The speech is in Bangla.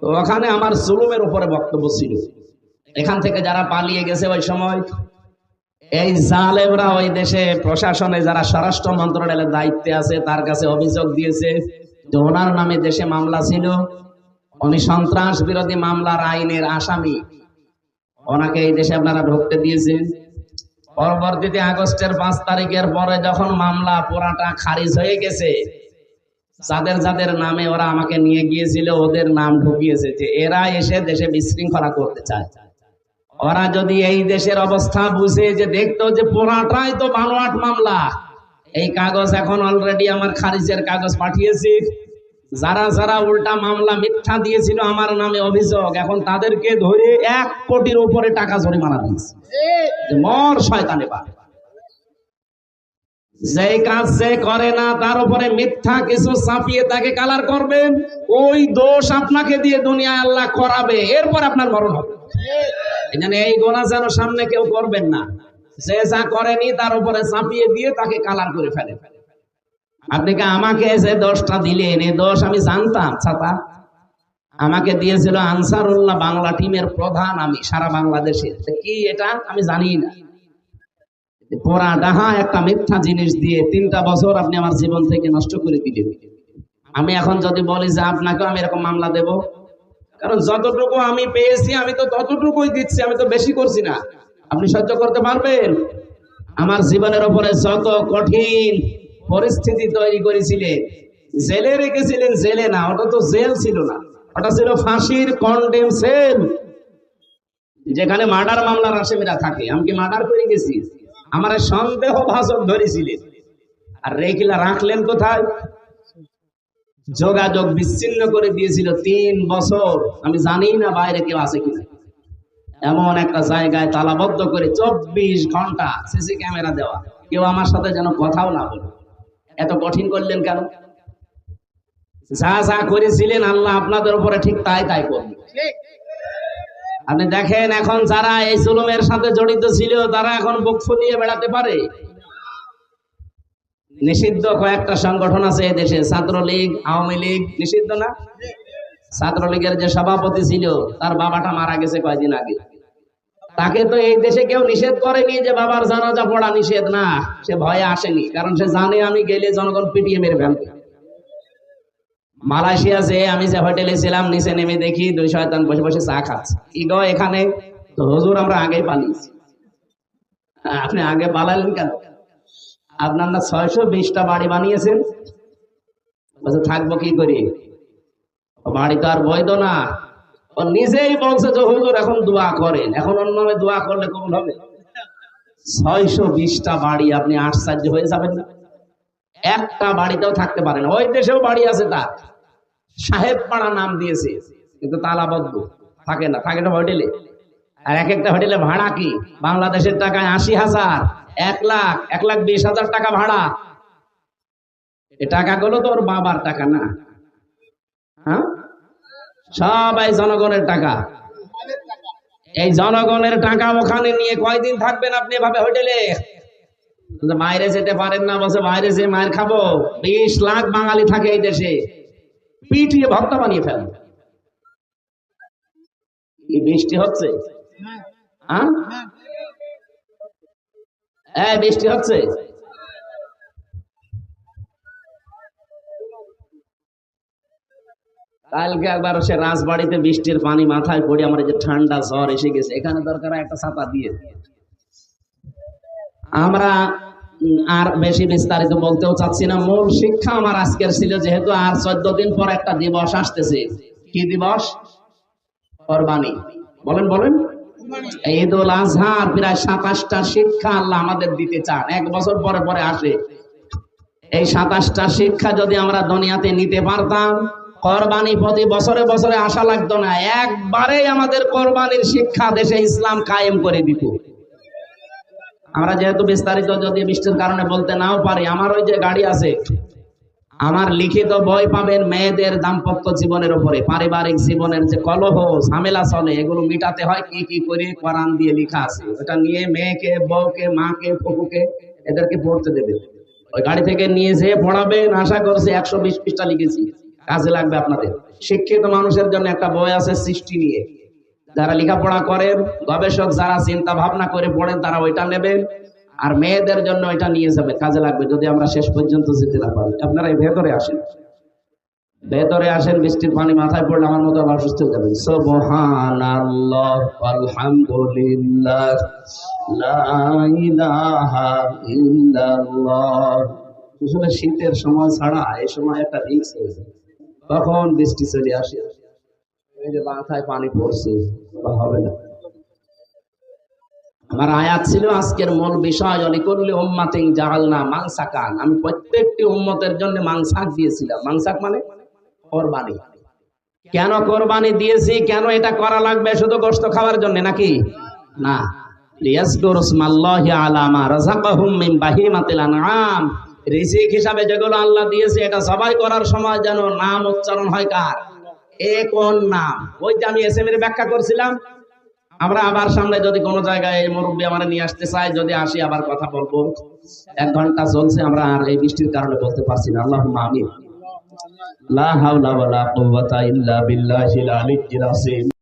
তো ওখানে আমার জুলুমের উপরে বক্তব্য ছিল। এখান থেকে যারা পালিয়ে গেছে ওই সময়, এই জালেমরা ওই দেশে প্রশাসনে যারা স্বরাষ্ট্র মন্ত্রণালয়ের দায়িত্বে আছে তার কাছে অভিযোগ দিয়েছে যে ওনার নামে দেশে মামলা ছিল, উনি সন্ত্রাস বিরোধী মামলার আইনের আসামি, ওনাকে এই দেশে আপনারা ঢুকতে দিয়েছেন। পরবর্তীতে আগস্টের 5 তারিখের পরে যখন মামলা পুরাটা খারিজ হয়ে গেছে, যাদের যাদের নামে ওরা আমাকে নিয়ে গিয়েছিল ওদের নাম ঢুকিয়েছে যে এরা এসে দেশে বিশৃঙ্খলা করতে চায়। ওরা যদি এই দেশের অবস্থা বুঝে যে দেখতো যে পুরাটাই তো বানোয়াট মামলা, এই কাগজ এখন অলরেডি আমার খারিজের কাগজ পাঠিয়েছি, যারা যারা উল্টা মামলা মিথ্যা দিয়েছিল আমার নামে অভিযোগ, এখন তাদেরকে ধরে 1 কোটির উপরে টাকা জরিমানা দিয়েছে। মর শয়তানে পা, যে কাজ যে করে না তার উপরে মিথ্যা কিছু চাপিয়ে তাকে কালার করবেন, ওই দোষ আপনাকে দিয়ে দুনিয়ায় আল্লাহ করাবে, এরপর আপনার মরণ হবে। এই গোনা যেন সামনে কেউ করবেন না, যে যা করেনি তার উপরে চাপিয়ে দিয়ে তাকে কালার করে ফেলে। আপনি কি আমাকে যে দোষটা দিলেন, এই দোষ আমি জানতাম? ছাতা আমাকে দিয়েছিল আনসারুল্লাহ বাংলা টিমের প্রধান, আমি সারা বাংলাদেশে কি এটা আমি জানি না। পোড়া ডাহা একটা মিথ্যা জিনিস দিয়ে 3টা বছর আপনি আমার জীবন থেকে নষ্ট করে দিলেন। আমি এখন যদি বলি যে আপনাকেও আমি এরকম মামলা দেব, কারণ যতটুকু আমি পেয়েছি আমি তো ততটুকুই দিচ্ছি, আমি তো বেশি করছি না। আপনি সহ্য করতে পারবেন? আমার জীবনের উপরে যত কঠিন পরিস্থিতি তৈরি করেছিলেন, জেলে রেখেছিলেন, জেলে না, ওটা তো জেল ছিল না, ওটা ছিল ফাঁসির কন্ডেম সেল, যেখানে মার্ডার মামলার আসামিরা থাকে। আমি কি মার্ডার করে গেছি? আমার সন্দেহ ভাজক ধরেছিলেন, আর রেখিলা রাখলেন কোথায়? যোগাযোগ বিচ্ছিন্ন করে দিয়েছিল 3 বছর। আমি জানি না বাইরে কেউ আছে কিনা, এমন একটা জায়গায় তালাবদ্ধ করে 24 ঘন্টা সিসি ক্যামেরা দেওয়া, কেউ আমার সাথে যেন কথাও না বলে। এত কঠিন করলেন কেন? যা যা করেছিলেন আল্লাহ আপনাদের উপরে ঠিক তাই তাই করবেন। আপনি দেখেন এখন যারা এই জুলুমের সাথে জড়িত ছিল তারা এখন বুক ফুলিয়ে বেড়াতে পারে। নিষিদ্ধ কয়েকটা সংগঠন আছে এই দেশে, ছাত্রলীগ, আওয়ামী লীগ নিষিদ্ধ না? ছাত্রলীগের যে সভাপতি ছিল তার বাবাটা মারা গেছে কয়েকদিন আগে, তাকে তো এই দেশে কেউ নিষেধ করেনি যে বাবার জানাজা পড়া নিষেধ না, সে ভয়ে আসেনি, কারণ সে জানে আমি গেলে জনগণ পিটিয়ে মেরে ফেলবে। মালয়েশিয়া যে আমি যে হোটেলে ছিলাম, নিচে নেমে দেখি 2 শয়তান বসে বসে চা খাচ্ছে। কি গো এখানে? তো হুজুর আমরা আগেই পালিয়েছি। আপনি আগে পালালেন কেন? আপনার না 620টা বাড়ি বানিয়েছেন, বলছে থাকবো কি করি, বাড়ি তো আর বৈধ না। ও নিজেই বলছে যে হুজুর এখন দোয়া করেন, এখন অন্য নামে দোয়া করলে কবুল হবে? 620টা বাড়ি, আপনি আশ্চর্য হয়ে যাবেন না? একটা বাড়িতেও থাকতে পারে না। ওই দেশেও বাড়ি আছে, তার সাহেব পাড়া নাম দিয়েছে, কিন্তু তালাবদ্ধ, থাকে না, থাকে না হোটেলে। আর এক একটা হোটেলে ভাড়া কি বাংলাদেশের টাকায় 80,000, 1 লাখ, 1,20,000 টাকা ভাড়া। এই টাকাগুলো তো ওর বাবার টাকা না, হ্যাঁ, সবাই জনগণের টাকা। এই জনগণের টাকা ওখানে নিয়ে কয়দিন থাকবেন আপনি এভাবে হোটেলে? বাইরে যেতে পারেন না, বসে বাইরে যে মায়ের খাবো। 20 লাখ বাঙালি থাকে এই দেশে, পিটিয়ে ভক্ত বানিয়ে ফেলে। কি বৃষ্টি হচ্ছে? হ্যাঁ বৃষ্টি হচ্ছে। কালকে একবার সে রাজবাড়িতে বৃষ্টির পানি মাথায় পড়ে আমার যে ঠান্ডা জ্বর এসে গেছে, এখানে দরকার একটা ছাতা দিয়ে। আমরা আর বেশি বিস্তারিত বলতেও চাচ্ছি না। মূল শিক্ষা আমার আজকের ছিল, যেহেতু আর 14 দিন পর একটা দিবস আসতেছে। কি দিবস? কোরবানি। বলেন বলেন। ঈদুল আজহার প্রায় 27টা শিক্ষা আল্লাহ আমাদের দিতে চান, 1 বছর পরে পরে আসে। এই 27টা শিক্ষা যদি আমরা দুনিয়াতে নিতে পারতাম, কোরবানি প্রতি বছরে বছরে আসা লাগতো না, একবারেই আমাদের কোরবানির শিক্ষা দেশে ইসলাম কায়েম করে দিত। আমরা যেহেতু বিস্তারিত যদি বৃষ্টির কারণে বলতে নাও পারি, আমার ওই যে গাড়ি আছে, আমার লিখিত বই পাবেন মেয়েদের দাম্পত্য জীবনের উপরে, পারিবারিক জীবনের যে কলহ ঝামেলা চলে, এগুলো মিটাতে হয় কি কি করে, কোরআন দিয়ে লেখা আছে। ওটা নিয়ে মেয়েকে, বউকে, মাকে, ফুফুকে এদেরকে পড়তে দেবে। ওই গাড়ি থেকে নিয়ে যেয়ে পড়াবেন, আশা করছি 120 পৃষ্ঠা লিখেছি। কাজে লাগবে আপনাদের। শিক্ষিত মানুষের জন্য একটা বই আছে সৃষ্টি নিয়ে, যারা লেখাপড়া করেন, গবেষক যারা চিন্তা ভাবনা করে পড়েন তারা ওইটা নেবেন, আর মেয়েদের জন্য ওইটা নিয়ে যাবে, কাজে লাগবে যদি আমরা শেষ পর্যন্ত যেতে না পারি। আপনারা এই ভেতরে আসেন, ভেতরে আসেন, বৃষ্টির পানি মাথায় পড়লে আমার মতো আবার সুস্থ হয়ে যাবেন। সুবহানাল্লাহ আলহামদুলিল্লাহ লা ইলাহা ইল্লাল্লাহ। আসলে শীতের সময় ছাড়া এই সময় একটা রিস্ক হয়ে যায়, তখন বৃষ্টি চলে আসে, এই যে মাথায় পানি পড়ছে, হবে না। আমার আয়াত ছিল আজকের মূল বিষয়, অলিকুল্লি উম্মাতিন জাআলনা মানসাকান, আমি প্রত্যেকটি উম্মতের জন্য মানসাক দিয়েছিলাম। মানসাক মানে কোরবানি। কেন কোরবানি দিয়েছি, কেন এটা করা লাগবে? শুধু গোশত খাওয়ার জন্য নাকি? না, লিয়াজকুরু ইসমাল্লাহি আলা মা রাযাকাহুম মিন বাহিমাতিল আনআম, রিজিক হিসাবে যেগুলো আল্লাহ দিয়েছে এটা সবাই করার সময় যেন নাম উচ্চারণ হয়। কার? এ কোন নাম? ওই যে আমি এসএম-এর ব্যাখ্যা করছিলাম। আমরা আবার সামনে যদি কোনো জায়গায় এই মুরব্বী আমরা নিয়ে আসতে চাই, যদি আসি আবার কথা বলবো। 1 ঘন্টা চলছে, আমরা আর এই বৃষ্টির কারণে বলতে পারছি না। আল্লাহুম্মা আমিন। লা হাওলা ওয়ালা কুওয়াতা ইল্লা বিল্লাহিল আলিয়্যিল আযীম।